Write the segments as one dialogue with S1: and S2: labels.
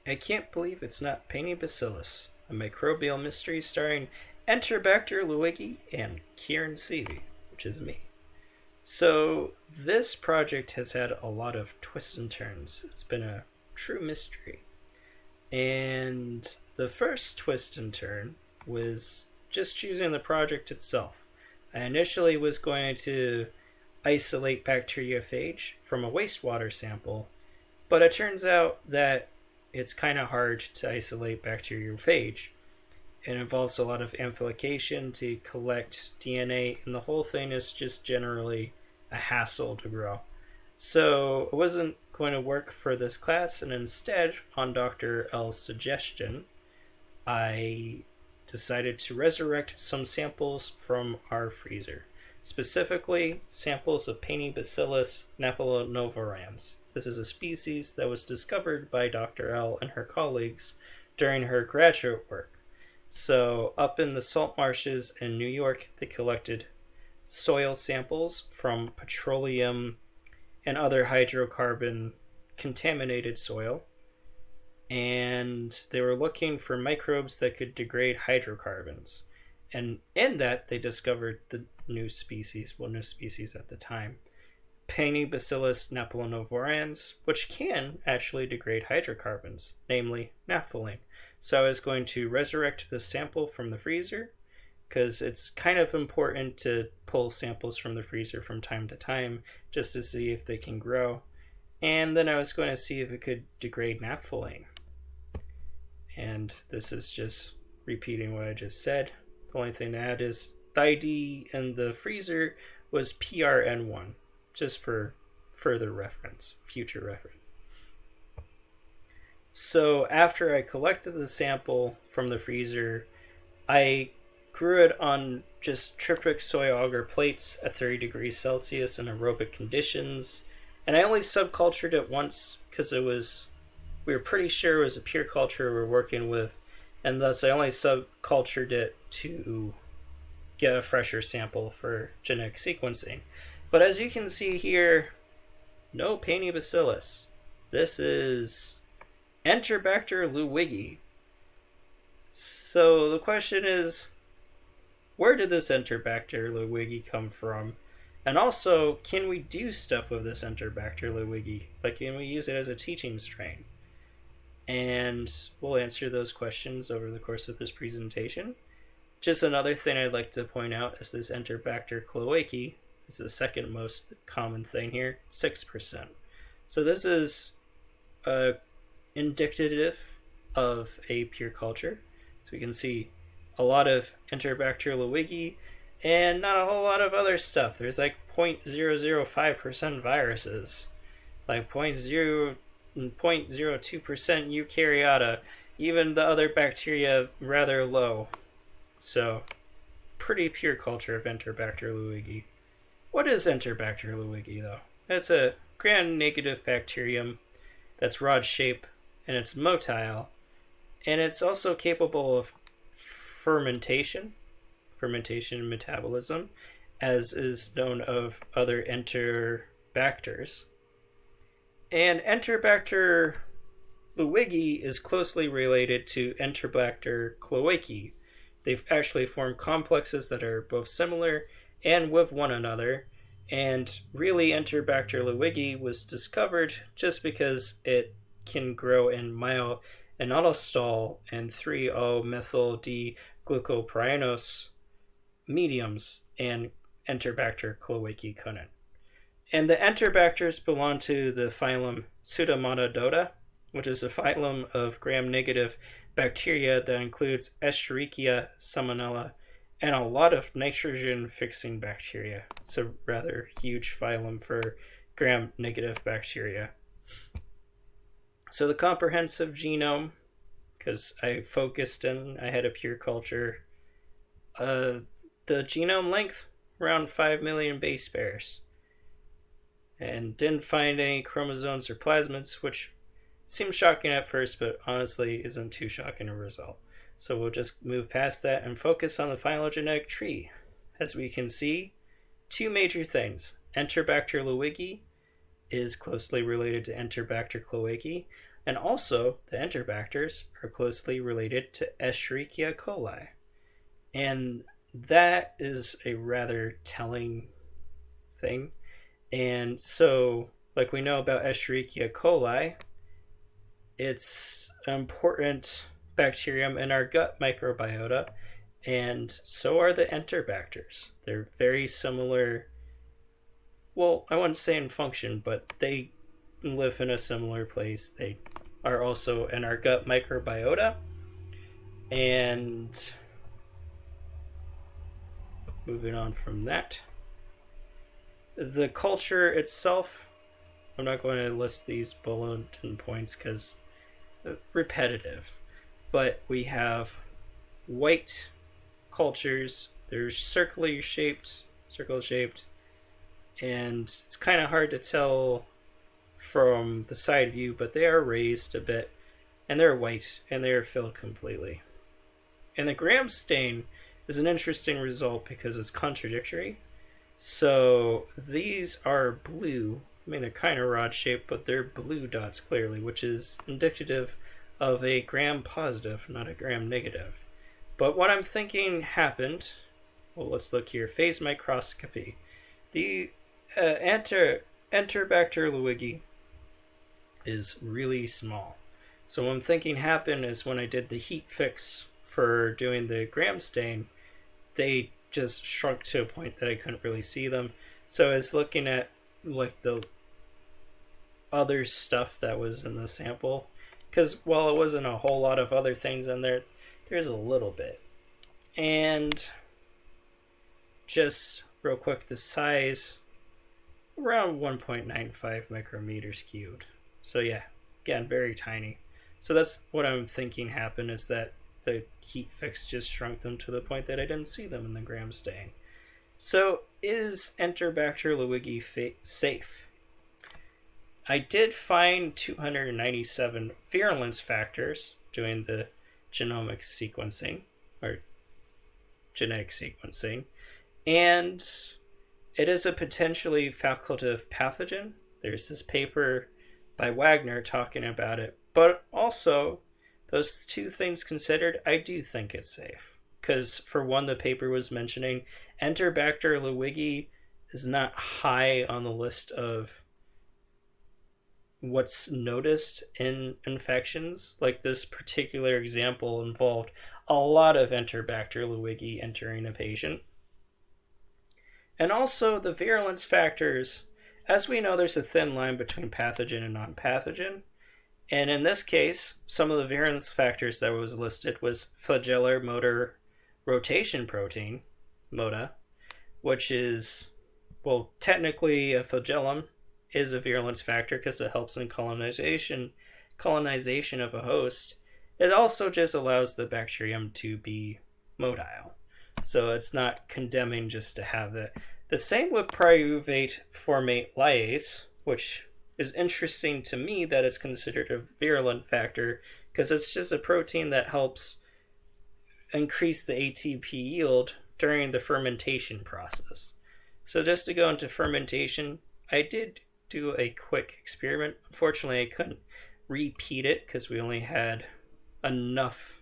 S1: I can't believe it's not Painting Bacillus, a microbial mystery starring Enterbacter Ludwigii and Kieran Seavey, which is me. So, this project has had a lot of twists and turns. It's been a true mystery. And the first twist and turn was just choosing the project itself. I initially was going to isolate bacteriophage from a wastewater sample, but it turns out that it's kind of hard to isolate bacteriophage. It involves a lot of amplification to collect DNA, and the whole thing is just generally a hassle to grow. So it wasn't going to work for this class, and instead, on Dr. L's suggestion, I decided to resurrect some samples from our freezer, specifically samples of Painting Bacillus napoleonovorans. This is a species that was discovered by Dr. L and her colleagues during her graduate work. So, up in the salt marshes in New York, they collected soil samples from petroleum and other hydrocarbon contaminated soil, and they were looking for microbes that could degrade hydrocarbons. And in that, they discovered the new species at the time, Painting Bacillus napoleonovorans, which can actually degrade hydrocarbons, namely naphthalene. So I was going to resurrect the sample from the freezer, because it's kind of important to pull samples from the freezer from time to time just to see if they can grow. And then I was going to see if it could degrade naphthalene. And this is just repeating what I just said. The only thing to add is the ID in the freezer was PRN1, just for further reference, future reference. So after I collected the sample from the freezer, I grew it on just tryptic soy agar plates at 30 degrees Celsius in aerobic conditions. And I only subcultured it once because we were pretty sure it was a pure culture we were working with, and thus I only subcultured it to get a fresher sample for genetic sequencing. But as you can see here, no Painting Bacillus. This is Enterbacter Ludwigii. So the question is, where did this Enterbacter Ludwigii come from? And also, can we do stuff with this Enterbacter Ludwigii? Like, can we use it as a teaching strain? And we'll answer those questions over the course of this presentation. Just another thing I'd like to point out is this Enterbacter cloacae is the second most common thing here, 6%. So this is indicative of a pure culture. So we can see a lot of Enterbacter Ludwigii and not a whole lot of other stuff. There's like 0.005% viruses, like 0.02% eukaryota, even the other bacteria rather low. So, pretty pure culture of Enterbacter Ludwigii. What is Enterbacter Ludwigii, though? It's a gram-negative bacterium that's rod-shaped, and it's motile, and it's also capable of fermentation and metabolism, as is known of other Enterbacters. And Enterbacter Ludwigii is closely related to Enterbacter cloacae. They've actually formed complexes that are both similar and with one another. And really, Enterbacter Ludwigii was discovered just because it can grow in myo-inositol and 3-O-methyl-D-glucopyranose mediums, and Enterbacter cloacae couldn't. And the Enterbacters belong to the phylum Pseudomonadota, which is a phylum of gram-negative bacteria that includes Escherichia, Salmonella, and a lot of nitrogen-fixing bacteria. It's a rather huge phylum for gram-negative bacteria. So the comprehensive genome, because I had a pure culture, the genome length, around 5 million base pairs. And didn't find any chromosomes or plasmids, which seems shocking at first, but honestly isn't too shocking a result. So we'll just move past that and focus on the phylogenetic tree. As we can see, two major things. Enterbacter Ludwigii is closely related to Enterbacter cloacae, And also, the Enterbacters are closely related to Escherichia coli. And that is a rather telling thing. And so, like we know about Escherichia coli, it's an important bacterium in our gut microbiota, and so are the Enterbacters. They're very similar. Well, I wouldn't say in function, but they live in a similar place. They are also in our gut microbiota. And moving on from that, the culture itself, I'm not going to list these bulletin points because repetitive, but we have white cultures. They're circle shaped, and it's kind of hard to tell from the side view, but they are raised a bit, and they're white, and they are filled completely. And the Gram stain is an interesting result because it's contradictory. So these are blue. I mean, they're kind of rod shaped, but they're blue dots clearly, which is indicative of a Gram positive, not a Gram negative. But what I'm thinking happened, well, let's look here. Phase microscopy. The Enterbacter Ludwigii is really small. So what I'm thinking happened is when I did the heat fix for doing the Gram stain, they just shrunk to a point that I couldn't really see them. So I was looking at like the other stuff that was in the sample, because while it wasn't a whole lot of other things in there, there's a little bit. And just real quick, the size around 1.95 micrometers cubed. So yeah, again, very tiny. So that's what I'm thinking happened, is that the heat fix just shrunk them to the point that I didn't see them in the Gram stain. So is Enterbacter Ludwigii safe? I did find 297 virulence factors doing the genomic sequencing, or genetic sequencing, and it is a potentially facultative pathogen. There's this paper by Wagner talking about it, but also, those two things considered, I do think it's safe. Because, for one, the paper was mentioning Enterbacter Ludwigii is not high on the list of what's noticed in infections. Like, this particular example involved a lot of Enterbacter Ludwigii entering a patient. And also, the virulence factors, as we know, there's a thin line between pathogen and non-pathogen. And in this case, some of the virulence factors that was listed was flagellar motor rotation protein, MOTA, which is, well, technically a flagellum is a virulence factor because it helps in colonization of a host. It also just allows the bacterium to be motile. So it's not condemning just to have it. The same with pyruvate formate lyase, which is interesting to me that it's considered a virulent factor because it's just a protein that helps increase the ATP yield during the fermentation process. So just to go into fermentation, I did do a quick experiment. Unfortunately, I couldn't repeat it because we only had enough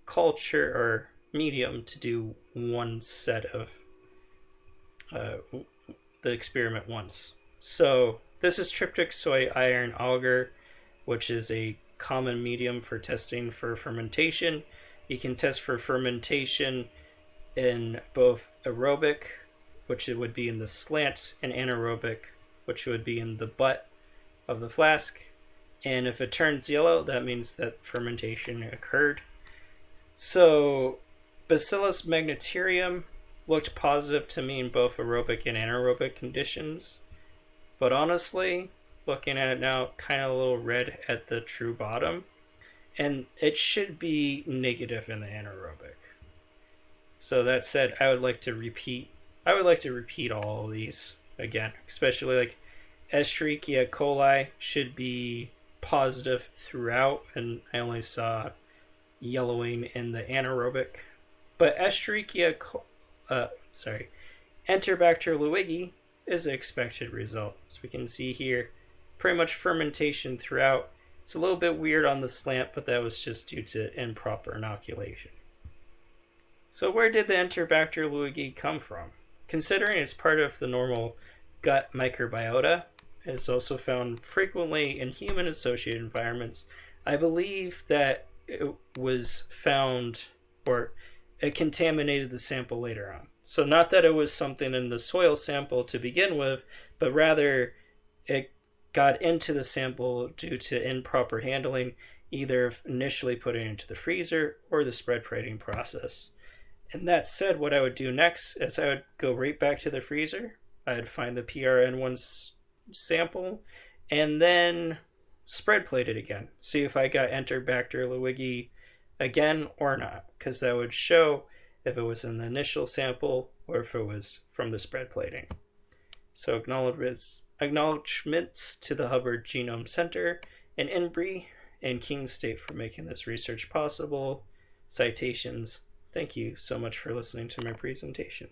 S1: culture or medium to do one set of the experiment once. So this is tryptic soy iron agar, which is a common medium for testing for fermentation. You can test for fermentation in both aerobic, which it would be in the slant, and anaerobic, which would be in the butt of the flask. And if it turns yellow, that means that fermentation occurred. So Bacillus magneterium looked positive to me in both aerobic and anaerobic conditions. But honestly, looking at it now, kind of a little red at the true bottom. And it should be negative in the anaerobic. So that said, I would like to repeat all of these again, especially like Escherichia coli should be positive throughout, and I only saw yellowing in the anaerobic. But Enterbacter Ludwigii is an expected result. So we can see here pretty much fermentation throughout, It's a little bit weird on the slant, but that was just due to improper inoculation. So where did the Enterbacter Ludwigii come from? Considering it's part of the normal gut microbiota, it is also found frequently in human-associated environments. I believe that it was found, or it contaminated the sample later on. So not that it was something in the soil sample to begin with, but rather it got into the sample due to improper handling, either initially putting it into the freezer or the spread plating process. And that said, what I would do next is I would go right back to the freezer. I'd find the PRN1 sample and then spread plate it again. See if I got Enterbacter Ludwigii again or not, because that would show if it was in the initial sample or if it was from the spread plating. So acknowledgements to the Hubbard Genome Center and Embry and King State for making this research possible. Citations. Thank you so much for listening to my presentation.